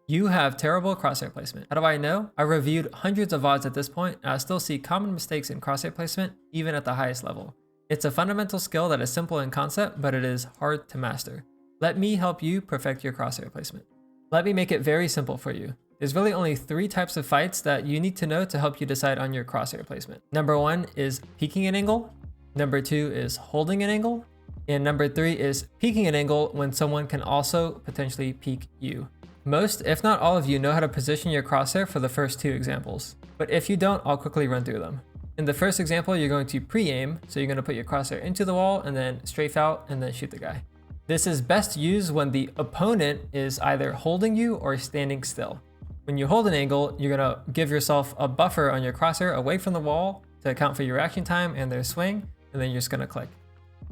You have terrible crosshair placement. How do I know? I reviewed hundreds of VODs at this point, and I still see common mistakes in crosshair placement, even at the highest level. It's a fundamental skill that is simple in concept, but it is hard to master. Let me help you perfect your crosshair placement. Let me make it very simple for you. There's really only 3 types of fights that you need to know to help you decide on your crosshair placement. Number 1 is peeking an angle. Number 2 is holding an angle. And number 3 is peeking an angle when someone can also potentially peek you. Most, if not all of you, know how to position your crosshair for the first 2 examples. But if you don't, I'll quickly run through them. In the first example, you're going to pre-aim, so you're going to put your crosshair into the wall and then strafe out and then shoot the guy. This is best used when the opponent is either holding you or standing still. When you hold an angle, you're going to give yourself a buffer on your crosshair away from the wall to account for your reaction time and their swing, and then you're just going to click.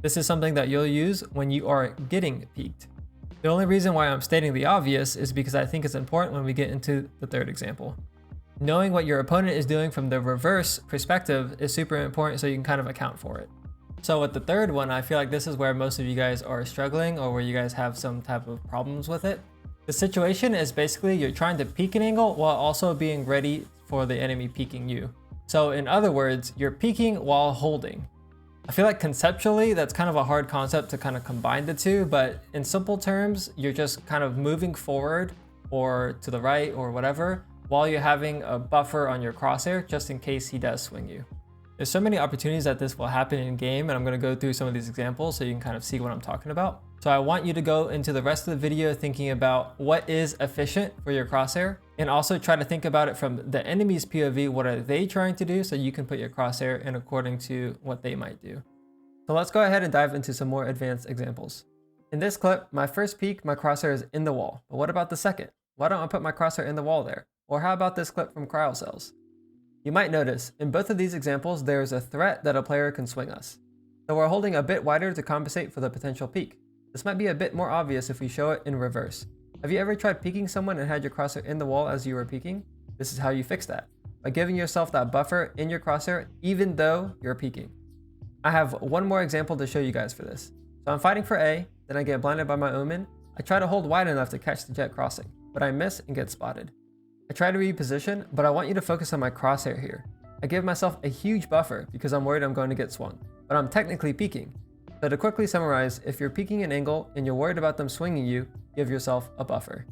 This is something that you'll use when you are getting peeked. The only reason why I'm stating the obvious is because I think it's important when we get into the third example. Knowing what your opponent is doing from the reverse perspective is super important so you can kind of account for it. So with the third one, I feel like this is where most of you guys are struggling or where you guys have some type of problems with it. The situation is basically you're trying to peek an angle while also being ready for the enemy peeking you. So in other words, you're peeking while holding. I feel like conceptually, that's kind of a hard concept to kind of combine the two, but in simple terms, you're just kind of moving forward or to the right or whatever, while you're having a buffer on your crosshair just in case he does swing you. There's so many opportunities that this will happen in game, and I'm going to go through some of these examples so you can kind of see what I'm talking about. So I want you to go into the rest of the video thinking about what is efficient for your crosshair, and also try to think about it from the enemy's POV. What are they trying to do so you can put your crosshair in according to what they might do. So let's go ahead and dive into some more advanced examples. In this clip, my first peek, my crosshair is in the wall. But what about the second? Why don't I put my crosshair in the wall there? Or how about this clip from Cryo Cells? You might notice, in both of these examples, there is a threat that a player can swing us. So we're holding a bit wider to compensate for the potential peek. This might be a bit more obvious if we show it in reverse. Have you ever tried peeking someone and had your crosshair in the wall as you were peeking? This is how you fix that, by giving yourself that buffer in your crosshair even though you're peeking. I have one more example to show you guys for this. So I'm fighting for A, then I get blinded by my omen. I try to hold wide enough to catch the jet crossing, but I miss and get spotted. I try to reposition, but I want you to focus on my crosshair here. I give myself a huge buffer because I'm worried I'm going to get swung, but I'm technically peeking. So to quickly summarize, if you're peeking an angle and you're worried about them swinging you, give yourself a buffer.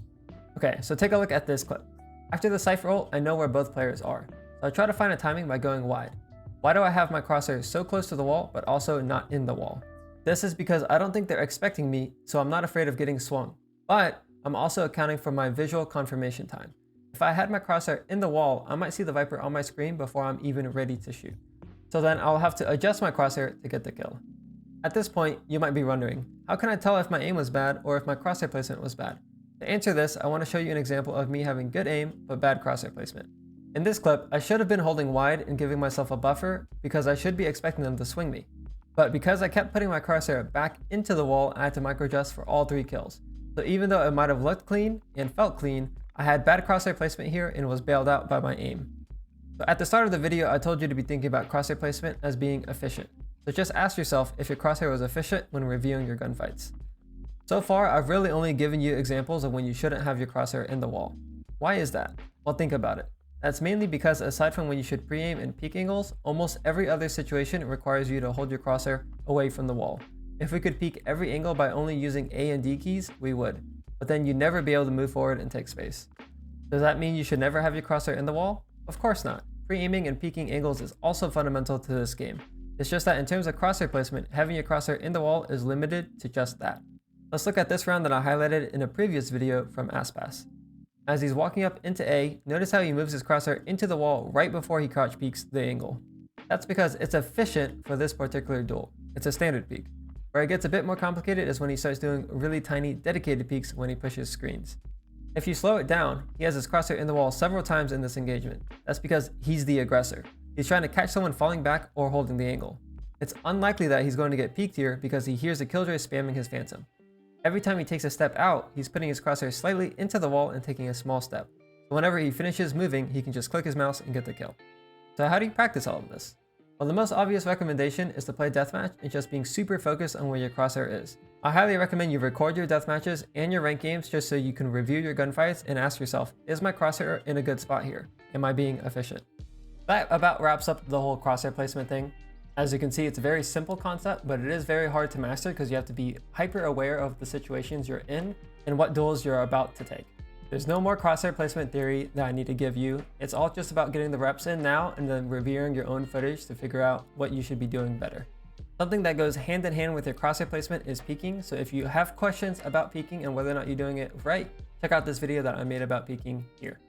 Okay, so take a look at this clip. After the Cypher ult, I know where both players are. So I try to find a timing by going wide. Why do I have my crosshair so close to the wall, but also not in the wall? This is because I don't think they're expecting me, so I'm not afraid of getting swung. But I'm also accounting for my visual confirmation time. If I had my crosshair in the wall, I might see the Viper on my screen before I'm even ready to shoot. So then I'll have to adjust my crosshair to get the kill. At this point, you might be wondering, how can I tell if my aim was bad or if my crosshair placement was bad? To answer this, I want to show you an example of me having good aim, but bad crosshair placement. In this clip, I should have been holding wide and giving myself a buffer because I should be expecting them to swing me. But because I kept putting my crosshair back into the wall, I had to micro-adjust for all 3 kills. So even though it might have looked clean and felt clean, I had bad crosshair placement here and was bailed out by my aim. So at the start of the video, I told you to be thinking about crosshair placement as being efficient. So just ask yourself if your crosshair was efficient when reviewing your gunfights. So far, I've really only given you examples of when you shouldn't have your crosshair in the wall. Why is that? Well, think about it. That's mainly because aside from when you should pre-aim and peek angles, almost every other situation requires you to hold your crosshair away from the wall. If we could peek every angle by only using A and D keys, we would. But then you'd never be able to move forward and take space. Does that mean you should never have your crosshair in the wall? Of course not. Pre-aiming and peeking angles is also fundamental to this game. It's just that in terms of crosshair placement, having your crosshair in the wall is limited to just that. Let's look at this round that I highlighted in a previous video from Aspas. As he's walking up into A, notice how he moves his crosshair into the wall right before he crouch peeks the angle. That's because it's efficient for this particular duel. It's a standard peek. Where it gets a bit more complicated is when he starts doing really tiny dedicated peeks when he pushes screens. If you slow it down, he has his crosshair in the wall several times in this engagement. That's because he's the aggressor. He's trying to catch someone falling back or holding the angle. It's unlikely that he's going to get peeked here because he hears the killjoy spamming his phantom. Every time he takes a step out, he's putting his crosshair slightly into the wall and taking a small step. So whenever he finishes moving, he can just click his mouse and get the kill. So how do you practice all of this? Well, the most obvious recommendation is to play deathmatch and just being super focused on where your crosshair is. I highly recommend you record your deathmatches and your rank games just so you can review your gunfights and ask yourself, is my crosshair in a good spot here? Am I being efficient? That about wraps up the whole crosshair placement thing. As you can see, it's a very simple concept, but it is very hard to master because you have to be hyper aware of the situations you're in and what duels you're about to take. There's no more crosshair placement theory that I need to give you. It's all just about getting the reps in now and then reviewing your own footage to figure out what you should be doing better. Something that goes hand in hand with your crosshair placement is peeking. So if you have questions about peeking and whether or not you're doing it right, check out this video that I made about peeking here.